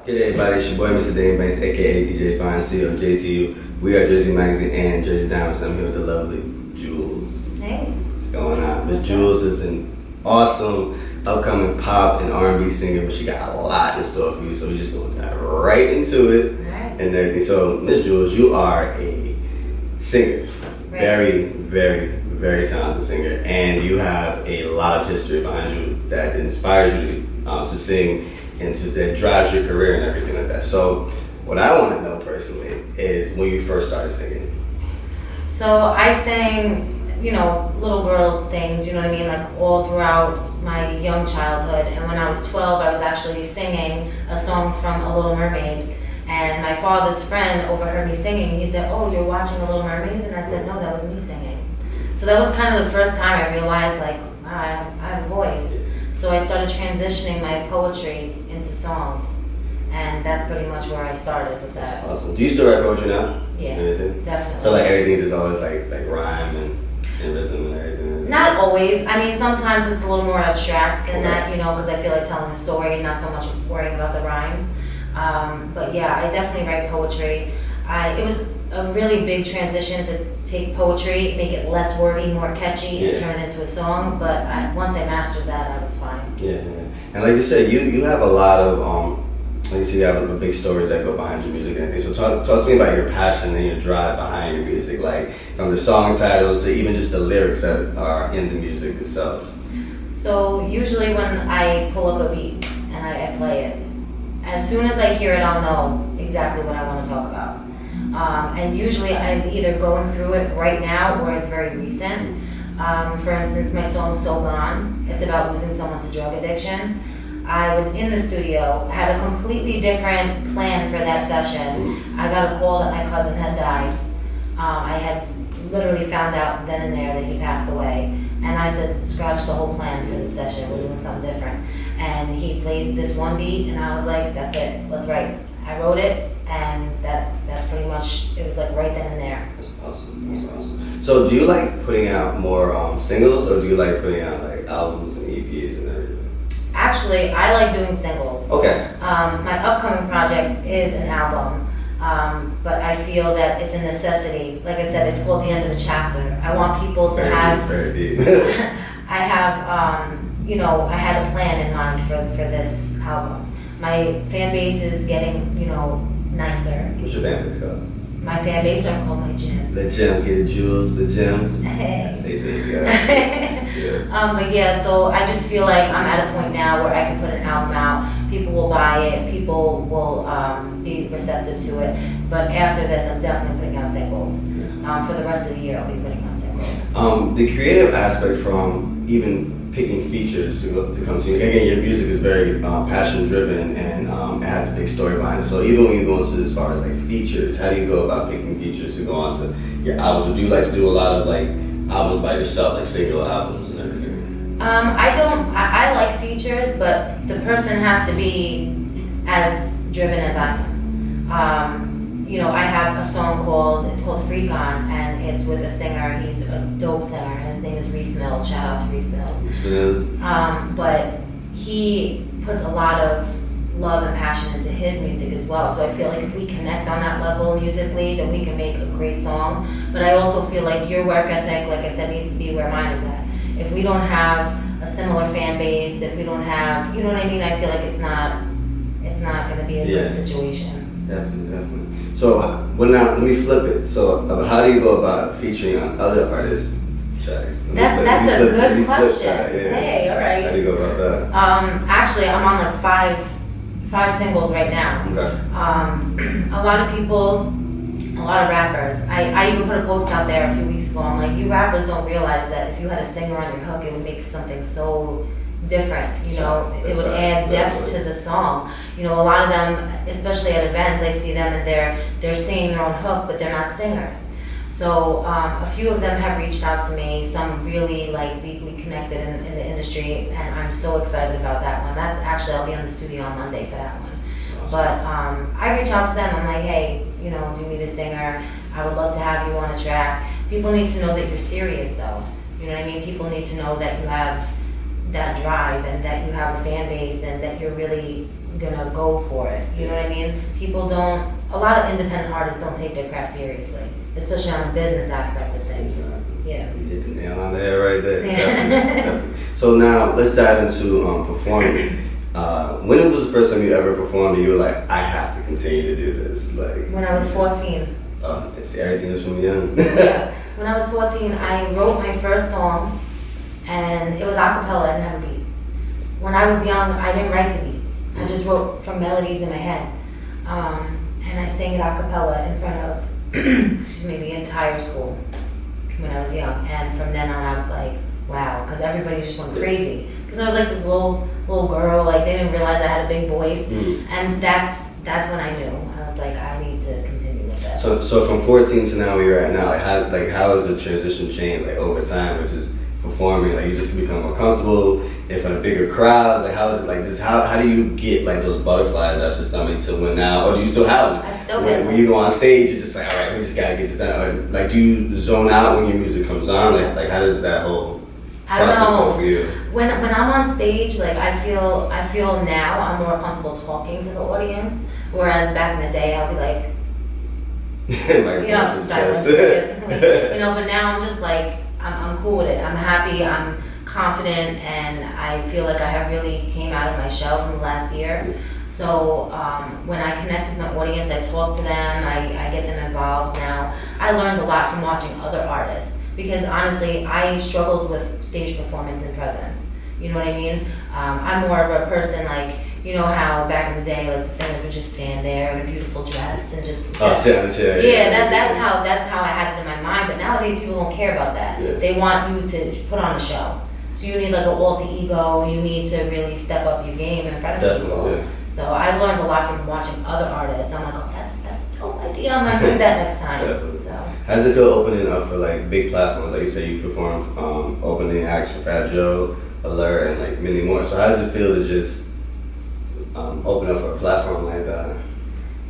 Good day, everybody. It's your boy, Mr. Dane Banks, aka DJ Fine, CEO of JTU. We are Jersey Magazine and Jersey Diamonds. I'm here with the lovely Julz. Hey. What's going on? Miss Julz is an awesome upcoming pop and R&B singer, but she got a lot in store for you, so we're just going to dive right into it and everything. So, Miss Julz, you are a singer, very, very, very talented singer, and you have a lot of history behind you that inspires you to sing and that drives your career and everything like that. So, what I want to know personally is when you first started singing. So I sang, little girl things, you know what I mean, like all throughout my young childhood. And when I was 12, I was actually singing a song from A Little Mermaid. And my father's friend overheard me singing. He said, "Oh, you're watching A Little Mermaid?" And I said, "No, that was me singing." So that was kind of the first time I realized, like, wow, I have a voice. So I started transitioning my poetry into songs. And that's pretty much where I started with that. That's awesome. Do you still write poetry now? Yeah, definitely. So like everything's just always like rhyme and rhythm and everything? Not always. I mean, sometimes it's a little more abstract than that, because I feel like telling a story, not so much worrying about the rhymes. But yeah, I definitely write poetry. It was a really big transition to take poetry, make it less wordy, more catchy, and turn it into a song. But once I mastered that, I was fine. Yeah. And like you said, you have a lot of like you see, you have big stories that go behind your music and everything. So talk to me about your passion and your drive behind your music, like from the song titles to even just the lyrics that are in the music itself. So usually when I pull up a beat and I play it, as soon as I hear it, I'll know exactly what I want to talk about. And usually I'm either going through it right now or it's very recent. For instance, my song So Gone, it's about losing someone to drug addiction. I was in the studio, I had a completely different plan for that session. I got a call that my cousin had died. I had literally found out then and there that he passed away. And I said, scratch the whole plan for the session, we're doing something different. And he played this one beat and I was like, that's it, let's write. I wrote it and that's pretty much, it was like right then and there. That's awesome. So do you like putting out more singles or do you like putting out like albums and EPs and everything? Actually, I like doing singles. Okay. My upcoming project is an album, but I feel that it's a necessity. Like I said, it's called The End of a Chapter. I want people to have. Very deep. I have, I had a plan in mind for this album. My fan base is getting, nicer. What's your fan base called? My fan base are called my gems. The gems, get the jewels, the gems. Hey. Stay tuned, you got But yeah, so I just feel like I'm at a point now where I can put an album out. People will buy it. People will be receptive to it. But after this, I'm definitely putting out singles. For the rest of the year, I'll be putting out singles. The creative aspect from even picking features to come to you. Again, your music is very passion driven and it has a big story behind it. So even when you go into as far as like features, how do you go about picking features to go onto your albums? Or do you like to do a lot of like albums by yourself, like single albums and everything? I like features, but the person has to be as driven as I am. I have a song called Freak On, and it's with a singer. He's a dope singer. His name is Reese Mills. Shout out to Reese Mills. But he puts a lot of love and passion into his music as well. So I feel like if we connect on that level musically, then we can make a great song. But I also feel like your work ethic, like I said, needs to be where mine is at. If we don't have a similar fan base, if we don't have, you know what I mean? I feel like it's not going to be a good situation. Definitely. So let me flip it. So how do you go about featuring on other artists' tracks? That's a good question. Hey, all right. How do you go about that? Actually, I'm on like five singles right now. Okay. A lot of people, a lot of rappers. I even put a post out there a few weeks ago. I'm like, you rappers don't realize that if you had a singer on your hook, it would make something so different. It would add depth to the song. A lot of them, especially at events, I see them and they're singing their own hook, but they're not singers. So a few of them have reached out to me. Some really like deeply connected in the industry, and I'm so excited about that one. That's actually, I'll be in the studio on Monday for that one. Awesome. But I reach out to them. I'm like, hey, do you need a singer? I would love to have you on a track. People need to know that you're serious, though. You know what I mean? People need to know that you have that drive and that you have a fan base and that you're really gonna go for it. You know what I mean? People don't, a lot of independent artists don't take their craft seriously, especially on the business aspects of things. Yeah. You hit the nail on the head right there. Yeah. Definitely. So now let's dive into performing. When was the first time you ever performed and you were like, I have to continue to do this? Like When I was 14. See, everything is from young. Yeah. When I was 14, I wrote my first song, and it was a cappella, I didn't have a beat. When I was young, I didn't write to beats. I just wrote from melodies in my head. And I sang it a cappella in front of, excuse me, the entire school when I was young. And from then on, I was like, wow, because everybody just went crazy. Because I was like this little girl, like they didn't realize I had a big voice. And that's when I knew. I was like, I need to continue with this. So from 14 to now where you're at now, how has the transition changed like over time, which is performing? Like you just become more comfortable in front of bigger crowds. Like how is it like just how do you get like those butterflies out your stomach to when now, or do you still have them? I still get them. When you go on stage, you're just like, all right, we just gotta get this done. Or, like do you zone out when your music comes on? Like how does that whole process go for you? When I'm on stage, like I feel now I'm more comfortable talking to the audience, whereas back in the day I'll be like, like, you know, silence, you know. But now I'm just like I'm cool with it. I'm happy. I'm confident, and I feel like I have really came out of my shell from the last year. So when I connect with my audience, I talk to them. I get them involved now. I learned a lot from watching other artists because honestly, I struggled with stage performance and presence. You know what I mean? I'm more of a person like, you know how back in the day, like the singers would just stand there in a beautiful dress and just sit on the chair. Yeah, that's how I had it in my mind. But nowadays, people don't care about that. Yeah. They want you to put on a show. So you need like an alter ego. You need to really step up your game in front of people. Yeah. So I learned a lot from watching other artists. I'm like, oh, that's a dope idea. I'm gonna do that next time. Definitely. So. How does it feel opening up for like big platforms? Like you say, you perform opening acts for Fat Joe, Alert, and like many more. So how does it feel to just open up for a platform like that?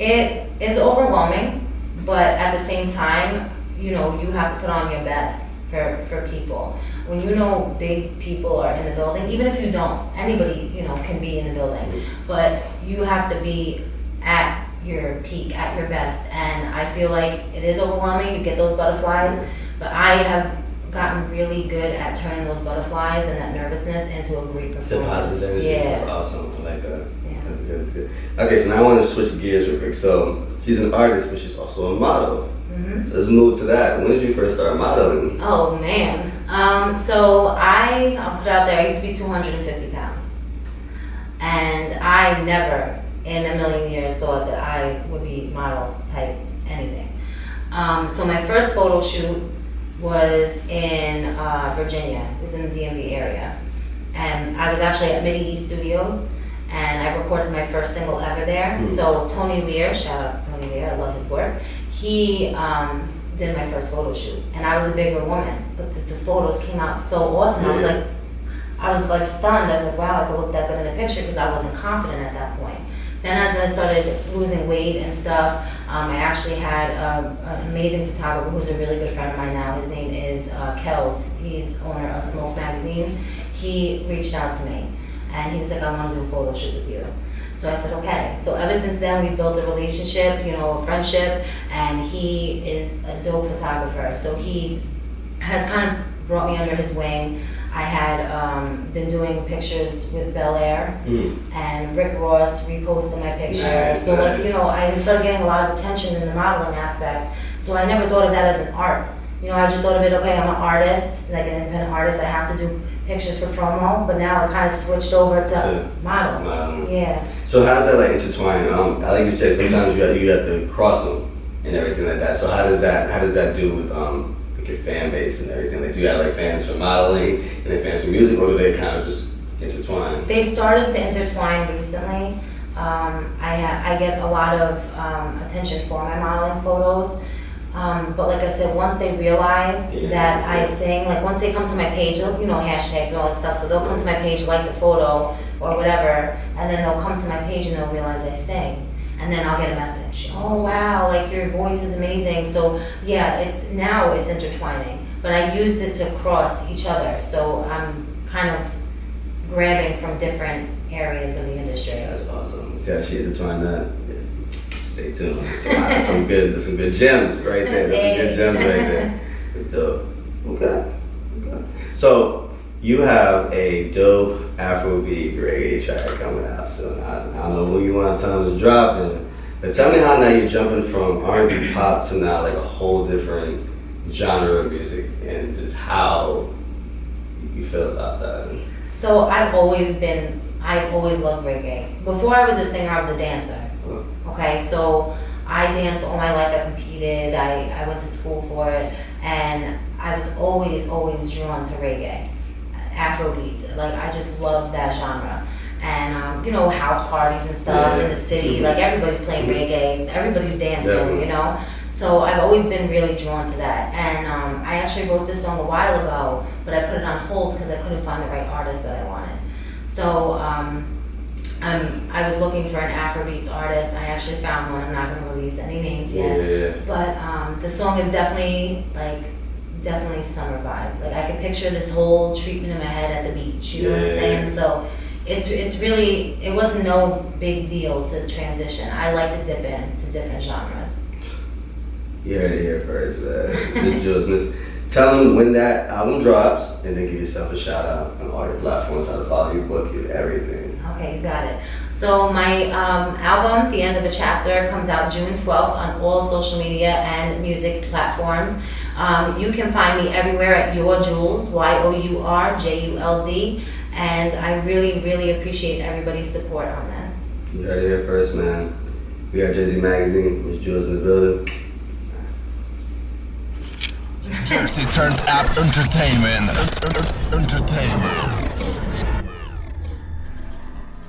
It is overwhelming, but at the same time, you know, you have to put on your best for people. When you know big people are in the building, even if you don't, anybody, you know, can be in the building, but you have to be at your peak, at your best. And I feel like it is overwhelming. You get those butterflies, but I have gotten really good at turning those butterflies and that nervousness into a great performance. To positive energy. Yeah. That's awesome. I like that. Yeah. That's good. That's good. Okay, so now I want to switch gears real quick. So she's an artist, but she's also a model. Mm-hmm. So let's move to that. When did you first start modeling? Oh man. So I'll put it out there, I used to be 250 pounds. And I never in a million years thought that I would be model type anything. So my first photo shoot was in Virginia. It was in the DMV area. And I was actually at Mid-East Studios, and I recorded my first single ever there. Mm-hmm. So Tony Lear, shout out to Tony Lear, I love his work. He did my first photo shoot, and I was a bigger woman, but the photos came out so awesome. Yeah. I was like stunned. I was like, wow, I could look that good in a picture because I wasn't confident at that point. Then as I started losing weight and stuff, I actually had an amazing photographer who's a really good friend of mine now. His name is Julz. He's owner of Smoke Magazine. He reached out to me, and he was like, I want to do a photo shoot with you. So I said, okay. So ever since then, we built a relationship, you know, a friendship, and he is a dope photographer. So he has kind of brought me under his wing. I had been doing pictures with Bel Air, and Rick Ross reposted my picture. Nice, so nice. like, you know, I started getting a lot of attention in the modeling aspect. So I never thought of that as an art. You know, I just thought of it, okay, I'm an artist, like an independent artist, I have to do pictures for promo, but now it kind of switched over to model. Yeah. So how's that like intertwined? Like you said, sometimes you have to cross them and everything like that. So how does that do with like your fan base and everything? Like do you have like fans for modeling and then fans for music, or do they kind of just intertwine? They started to intertwine recently. I get a lot of attention for my modeling photos. But like I said, once they realize that I sing, like once they come to my page, they'll, you know, hashtags, all that stuff. So they'll come to my page, like the photo or whatever, and then they'll come to my page and they'll realize I sing. And then I'll get a message. Oh wow, like your voice is amazing. So yeah, it's intertwining. But I used it to cross each other. So I'm kind of grabbing from different areas of the industry. That's awesome. See how she intertwined that? Yeah. Stay tuned. There's some good gems right there. There's some good gems right there. It's dope. Okay. So you have a dope Afrobeat reggae track coming out soon. I don't know when you want time to drop it, but tell me how now you're jumping from R&B pop to now like a whole different genre of music, and just how you feel about that. So I've always loved reggae. Before I was a singer, I was a dancer. Okay, so I danced all my life. I competed. I went to school for it, and I was always drawn to reggae, Afrobeats. Like I just love that genre. And you know, house parties and stuff in the city. Like everybody's playing reggae, everybody's dancing. You know. So I've always been really drawn to that. And I actually wrote this song a while ago, but I put it on hold because I couldn't find the right artist that I wanted. So I was looking for an Afrobeats artist. I actually found one. I'm not going to release any names yet. But the song is definitely summer vibe. Like I can picture this whole treatment in my head at the beach. You know what I'm saying? So it's really, it was no big deal to transition. I like to dip into different genres. You heard it here first, Ms. Julz. Tell them when that album drops, and then give yourself a shout out on all your platforms, how to follow you, book you, everything. Okay, you got it. So my album, The End of a Chapter, comes out June 12th on all social media and music platforms. You can find me everywhere at Your Julz, YOURJULZ, and I really appreciate everybody's support on this. You heard it here first, man. We got Jersey Magazine, Ms. Julz in the building. Jersey turned up entertainment. Entertainment.